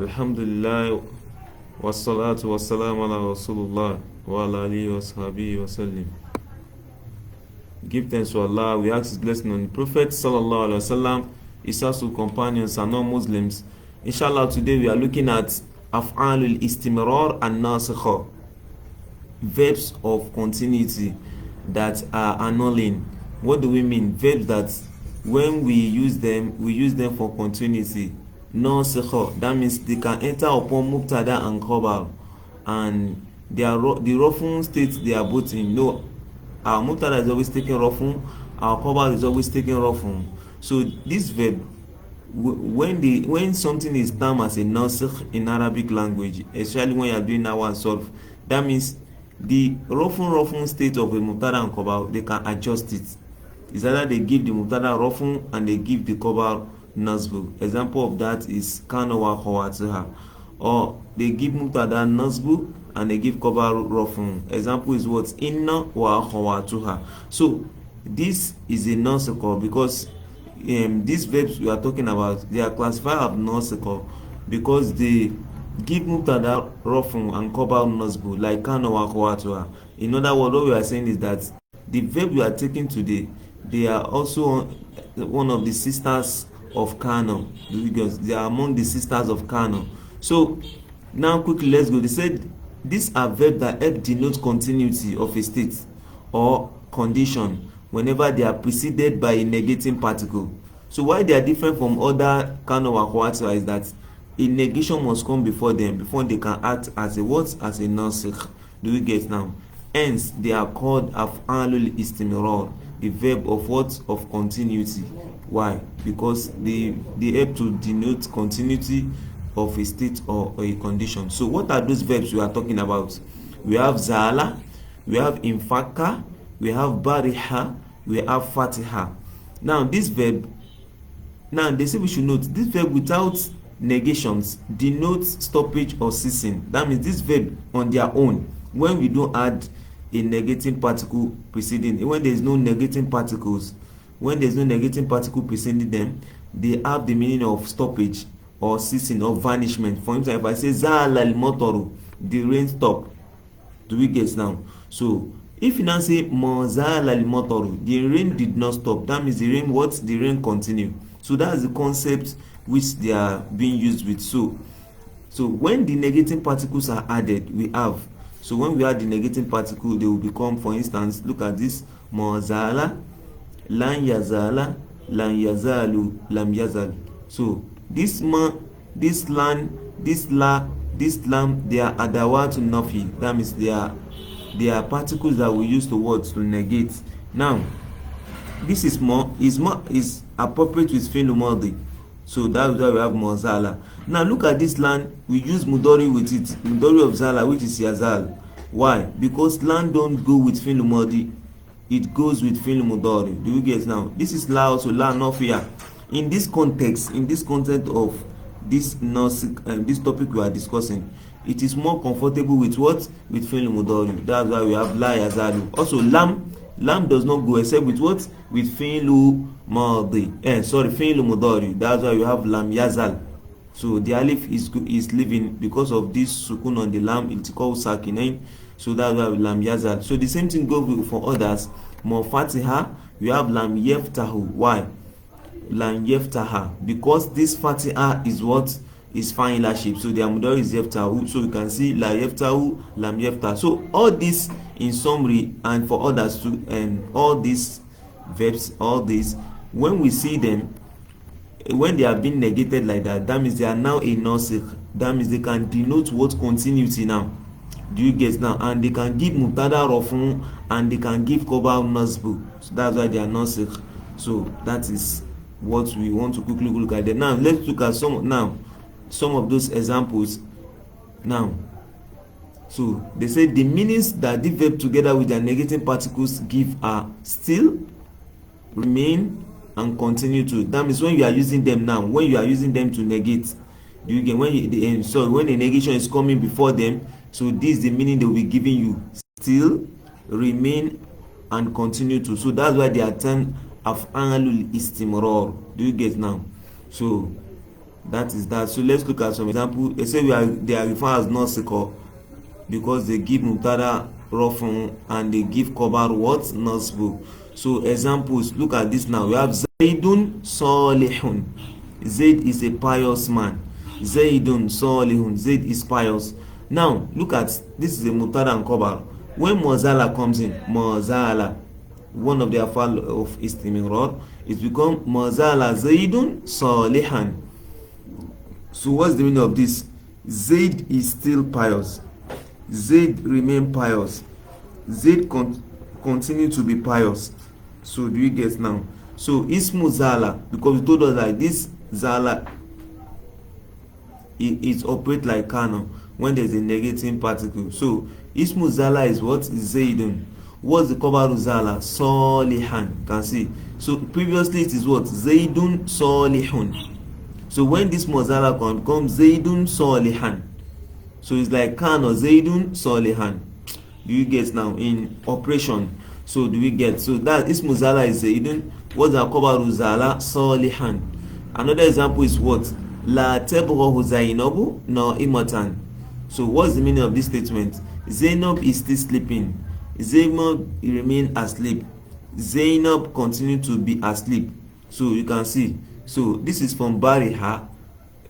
Alhamdulillah wassalatu wassalamu ala Rasulullah wa ala alihi wa sahbihi wa sallim. Give thanks to Allah. We ask His blessing on the Prophet sallallahu alaihi wasallam, his household companions and non-Muslims. Inshallah, today we are looking at Af'al al-Istimrar and Nasakha, verbs of continuity that are annulling. What do we mean? Verbs that when we use them for continuity. Nasakha, that means they can enter upon Mubtada and Khabar, and the Rafun state they are both in. No, our Mubtada is always taking Rafun, our Khabar is always taking Rafun. So this verb, when something is termed as a nasikh in Arabic language, especially when you are doing Nahw and Sarf, that means the Rafun state of a Mubtada and Khabar, they can adjust it. It's either they give the Mubtada Rafun and they give the Khabar Nasbu. Example of that is Kana wa Khawatuha. Or they give Mubtada Nasbu and they give Khabar Rafun. Example is what? Inna wa Khawatuha. So this is a nasikh because these verbs we are talking about, they are classified as nasikh because they give Mubtada Rafun and Khabar Nasbu, like Kana wa Khawatuha. In other words, what we are saying is that the verb we are taking today, they are also one of the sisters of Kana, because they are among the sisters of Kana. So now quickly let's go. They said these are verbs that help denote continuity of a state or condition whenever they are preceded by a negating particle. So why they are different from other Kana or Khawatiha is that a negation must come before them before they can act as a what? As a nasikh. Do we get now? Hence they are called Af'alul Istimrar, the verb of what? Of continuity. Why? Because they help to denote continuity of a state or a condition. So what are those verbs we are talking about? We have Zala, we have Infaka, we have Bariha, we have Fatiha. Now this verb, now they say we should note, this verb without negations denotes stoppage or ceasing. That means this verb on their own, when we don't add a negating particle preceding, when there is no negating particles, when there is no negating particle preceding them, they have the meaning of stoppage or ceasing or vanishment. For instance, if I say Zala al-Motoru, the rain stopped. Do we get now? So if you now say Zala al-Motoru, the rain did not stop, that means the rain what? The rain continue. So that's the concept which they are being used with. So when the negating particles are added, we have, so when we add the negating particle, they will become, for instance, look at this, Zala, Lan yazala, lan yazalu, lam yazal. So this lan, this la, this lam, they are adawatu nafi. That means they are particles that we use the words to negate. Now this is appropriate with fi'l madi. So that's why we have Zala. Now look at this land, we use mudori with it, mudori of Zala, which is yazal. Why? Because land don't go with fi'l madi, it goes with fi'l mudari. Do you get now? This is la, also la nafia. In this context, in this content of this this topic we are discussing, it is more comfortable with what? With fi'l mudari. That's why we have la yazalu. Also lam does not go except with what? With fi'l madi. Fi'l mudari. That's why we have lam yazal. So the alif is leaving because of this sukun on the lam, it's called sakinain. So that's why lam yazal. So the same thing goes for others. More Fatiha, we have lam yeftahu. Why? Lam yeftaha. Because this Fatiha is what? Is fa'ila shape. So the mudari is yeftahu. So you can see la yeftahu, lam yeftahu. So all this in summary, and for others too, and all these verbs, all these, when we see them, when they have been negated like that, that means they are now a nasikh. That means they can denote what? Continuity now. Do you get now? And they can give Mubtada Rafun and they can give Khabar Nasbu. So that's why they are nasikh. So that is what we want to quickly look at. Now let's look at some of those examples. Now, so they say the meanings that the verb together with their negative particles give are still, remain, and continue to. That means when you are using them now, when you are using them to negate, do you get when when a negation is coming before them? So this is the meaning they will be giving you: still, remain, and continue to. So that's why they are termed Af'alul Istimrar. Do you get now? So That is that. So let's look at some example. They say they are referred as Naskhah because they give Mubtada Rafun and they give Khabar what? Nasbu. So examples, look at this now. We have Zaidun Salihun. Zaid is a pious man. Zaidun Salihun. Zaid is pious. Now look at this is a Mubtada and Khabar. When Mozala comes in, Mozala, one of the Af'al of Istimrار, it becomes Mozala Zaidun Salihan. So what's the meaning of this? Zaid is still pious. Zaid remain pious. Zaid continue to be pious. So do you get now? So Ismu Zala, because we told us that this Zala it operates like Kana when there's a negative particle. So Ismu Zala is what? Zaidun. What's the Khabaru Zala? Salihan. Can see. So previously it is what? Zaidun Salihun. So when this Mozala comes Zaidun Salihan. So it's like Khan or Zaidun Salihan. Do you get now in operation? So do we get? So that this Mozala is Zaidun. What's the Khabaru Zala? Salihan. Another example is what? La Tebrahu Zainabu no Imatan. So what's the meaning of this statement? Zainab is still sleeping. Zainab remain asleep. Zainab continue to be asleep. So you can see. So this is from Bariha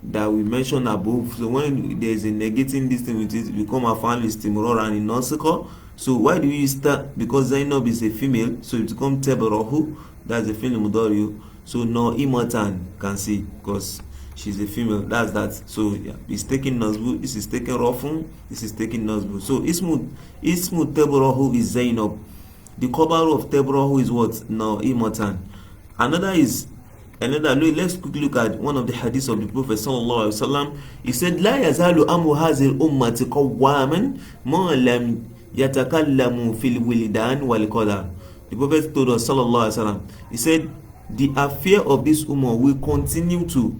that we mentioned above. So when there is a negating this thing with it, become Af'al Istimrار and Naskhah. So why do you start? Because Zainab is a female, so it becomes Tabrahu. That's a female Mudari'u. So no Imatan can see because she's a female. That's that. So yeah, it's taking Nasbu. This is taking Rafun. This is taking Nasbu. So Ismu Tabrahu is Zainab. The Khabar of Tabrahu is what? No Imatan. Let's quickly look at one of the hadiths of the Prophet sallallahu alaihi wasallam. He said, "La yazalu amru hadhihi al-ummati qawwaman ma lam yatakallamu fil wildan wal qadar." The Prophet told us sallallahu alaihi wasallam. He said, "The affair of this ummah will continue to,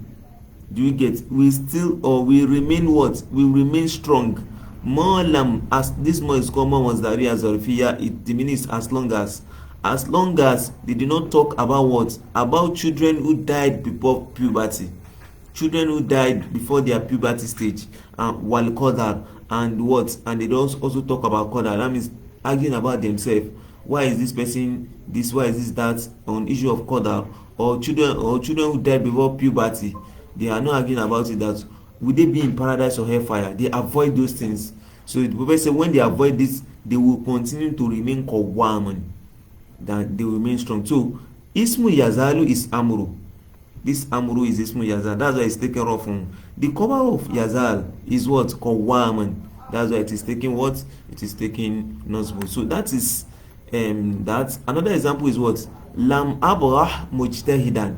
we remain what? We remain strong. Ma lam, as this more is common was that as it diminishes as long as they did not talk about what? About children who died before puberty. Children who died before their puberty stage. Wal qadar and what? And they don't also talk about qadar. That means arguing about themselves. Why is this person this? Why is this that? On issue of qadar or children who died before puberty. They are not arguing about it that will they be in paradise or hellfire. They avoid those things. So the Prophet said when they avoid this, they will continue to remain qawwaman. That they remain strong. So Ismu Yazalu is Amru. This Amru is Ismu Yazal. That's why it's taken off from the Khabar of Yazal is what? Qawwaman. That's why it is taking what? It is taking Nasbu. So that is that. Another example is what? Lam Abrah Mujtahidan.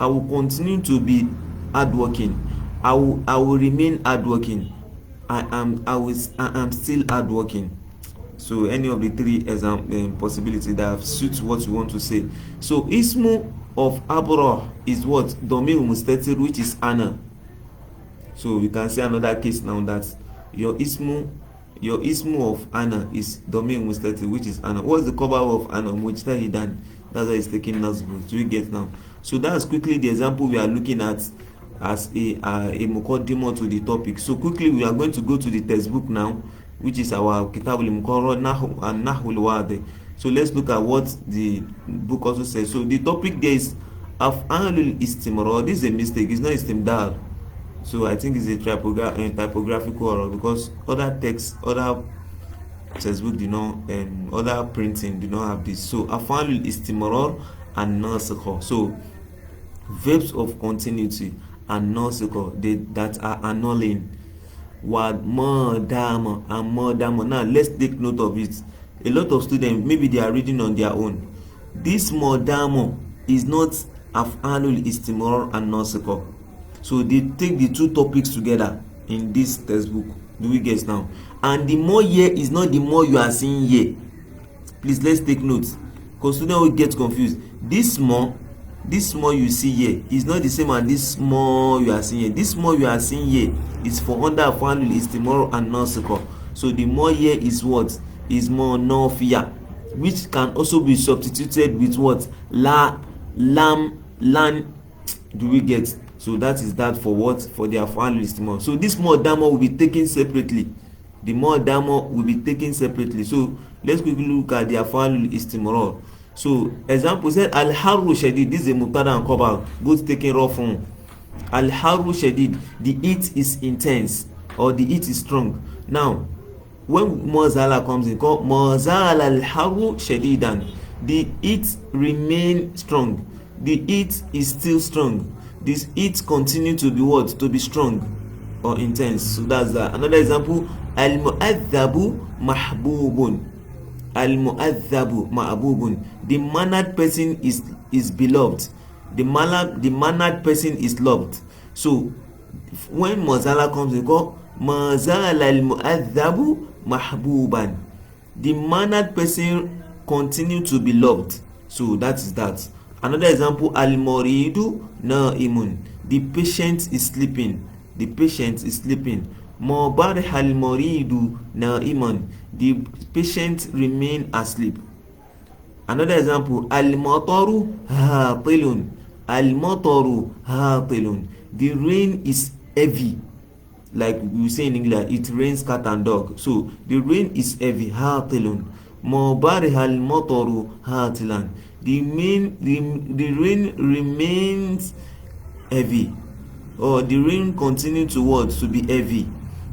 I will continue to be hardworking. I will remain hardworking. I am still hardworking. So any of the three possibilities that suits what you want to say. So Ismu of Abrah is what? Domir Mustatir, which is Ana. So we can say another case now that your Ismu of Ana is Domir Mustatir, which is Ana. What's the Khabar of Ana? Mujtahidan. That's why it's taking Nasbu. Do you get now? So that's quickly the example we are looking at as a muqaddimah to the topic. So quickly we are going to go to the textbook now, which is our Kitab al-Muqarrar and Nahwul. So let's look at what the book also says. So the topic there is Af'al istimrار. This is a mistake. It's not istimdar. So I think it's a typographical error because other textbook do not other printing do not have this. So Af'al istimrár and Naskhah. So verbs of continuity and Naskhah that are annulling. Word Madama and Madama. Now let's take note of it. A lot of students maybe they are reading on their own. This Madama is not Af'alul Istimrár and Naskhah. So they take the two topics together in this textbook. Do we guess now? And the more here is not the more you are seeing here. Please let's take notes because students will get confused. This small you see here is not the same as this small you are seeing here. This small you are seeing here is for under Af'alul Istimrár and Naskhah. So the more here is what? Is more Nafia, which can also be substituted with what? La, lam, lan. Do we get? So that is that for what? For the Af'al al-Istimrar. So this more dama will be taken separately. The more dama will be taken separately. So let's quickly look at the Af'al al-Istimrar. So example said al-harru shadid. This is a mubtada and khabar, both taken raw form. Al-harru shadid, the heat is intense or the heat is strong. Now when mazala comes in, called mazala al-harru shadidan, the heat remain strong, the heat is still strong, this heat continue to be what? To be strong or intense. So that's that. Another example, al-mu'adhabu mahbubun. Al-mu'adhabu mahbubun, the mannered person is beloved. The mannered person is loved. So when mazala comes in, called mazala al-mu'adhabu mahbuban, the mannered person continue to be loved. So that is that. Another example, al-muridu na'imun, the patient is sleeping. The patient is sleeping. Mubarih al-muridu na'iman, the patient remain asleep. Another example, al-mataru hatilun. Al-mataru hatilun, the rain is heavy. Like we say in English, it rains cat and dog. So the rain is heavy. Hatilun. Mubarih al-mataru hatilan, the rain remains heavy, or the rain continue to what? To be heavy.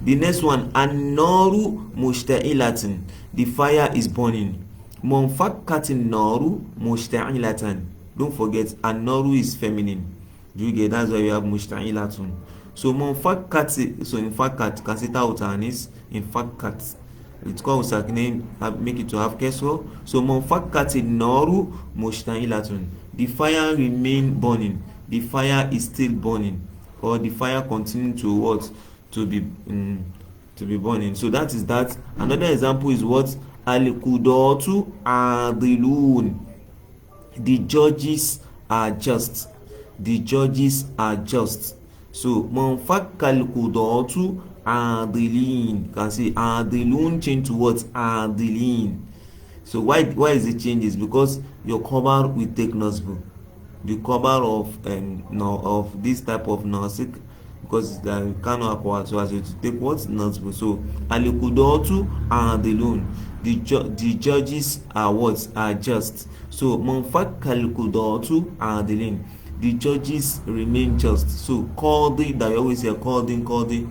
The next one, an-naru mushta'ilatin, the fire is burning. Munfakkatin naru mushta'ilatan. Don't forget, an-naru is feminine. Do you get? That's why you have mushta'ilatun. So munfakkat, so in fakkat, can sit out and is in fakkat. It's called sakname, make it to have kesro. So munfakkatin naru mushtailatun, the fire remain burning, the fire is still burning, or the fire continue to what? To be burning. So that is that. Another example is what? Al-qudatu adilun, the judges are just. The judges are just. So munfakkal qudatu adilin, can say adilun change to what? Adilin. So why is it changes? Because your cover will take nasbu. The cover of this type of nasik, because the cannot acquire, so as to take what? Nasbu. So al-qudatu adilun, the judges are what? Are just. So munfakkal qudatu adilin, the judges remain just. So qadi, that you always say qadi.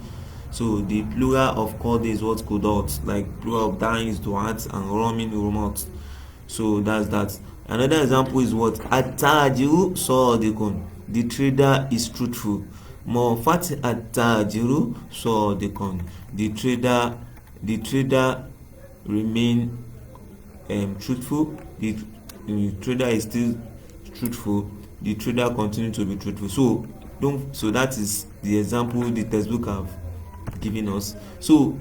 So the plural of qadi is what? Qudat, like plural of dying is du'at and ramin rumat. So that's that. Another example is what? At-tajiru sadiqun, the trader is truthful. Mawfat at-tajiru sadiqun, the trader remain truthful. The trader is still truthful. The trader continue to be truthful. So that is the example the textbook have given us. So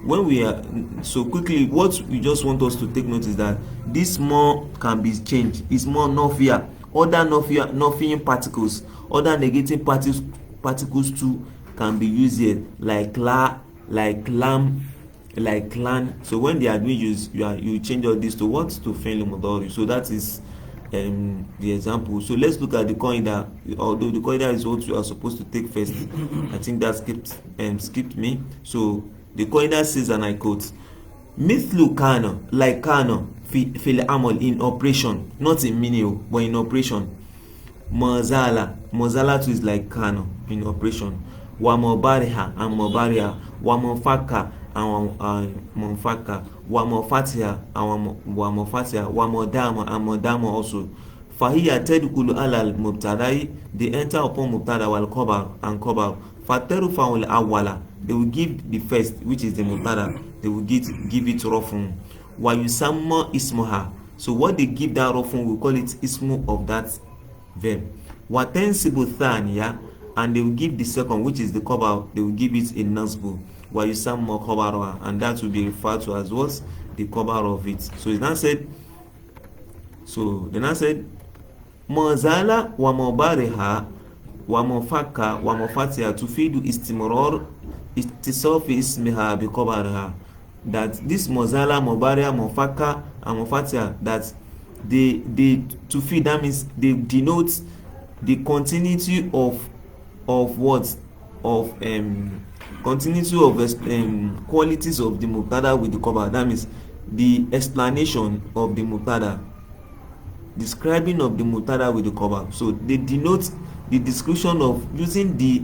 when we are, so quickly, what we just want us to take note is that this more can be changed. It's more nafia, other nafia particles, other negative particles too can be used here, like la, like lam, like clan. So when they are being used, you change all this to what? To fi'l mudari. So that is the example. So let's look at the qaida. Although the qaida is what you are supposed to take first, I think that skipped me. So the qaida says, and I quote, mithlu kana, like kana, fil amal, in operation, not in meaning but in operation. Mazala too is like kana in operation. Wa mubariha and mubariha, wa mufakka and mufakka, wa mufatiha and wa mufatiha, wa mudama and mudama also. Fahiya tadkhulu ala al-mubtada'i, they enter upon mubtada wal khabar and khabar. Faterufa al awwala, they will give the first, which is the mubtada, they will give it rafun. Wa yusamma ismuha, so what they give that rafun, we call it ismu of that verb. Wa tansibu thaniya, and they will give the second, which is the khabar, they will give it in nasbu. Wa yusamma khabaruha, and that will be referred to as what? The khabar of it. So it's now said, mazala wa mubariha wa mufakka wa mufatiha tufidu istimrar ittisafi ismiha bi khabariha, that this mazala, mubariha, mufakka and mufatiha, that they to feed, that means they denote the continuity of of what? Of continuity of qualities of the mubtada with the khabar. That means the explanation of the mubtada, describing of the mubtada with the khabar. So they denote the description of using the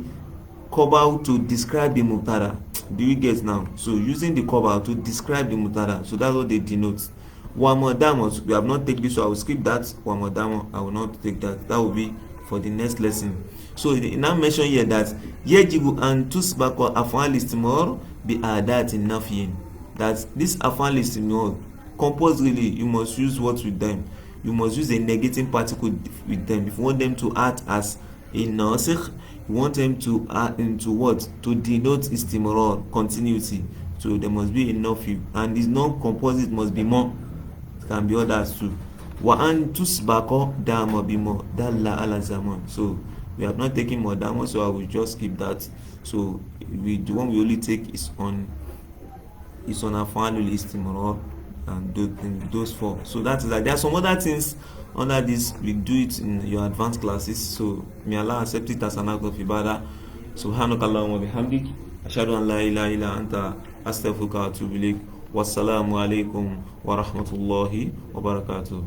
khabar to describe the mubtada. Do you get now? So using the khabar to describe the mubtada. So that's what they denote. Wamadamos, we have not taken this, so I will skip that. Wamadamo, I will not take that. That will be for the next lesson. So it now mention here that yajibu an tusbaqa af'al istimrar bi adatin nafyin. That this af'al istimrar compulsorily you must use what with them? You must use a negative particle with them. If you want them to act as a nasikh, you want them to add into what? To denote istimrar, continuity. So there must be enough, and it's not composite, must be more. It can be others too. Wa an tusbaqa dama bimo dalla ala zaman. So we have not taken more dama, so I will just keep that. So the one we only take is on af'alul istimrar and those four. So that is like there are some other things under this. We do it in your advanced classes. So may Allah accept it as an act of ibadah. Subhanakallahumma bihamdik, ashhadu an la ilaha illa anta, astaghfiruka wa atubu ilaik. Wassalamu alaikum wa rahmatullahi wa barakatuh.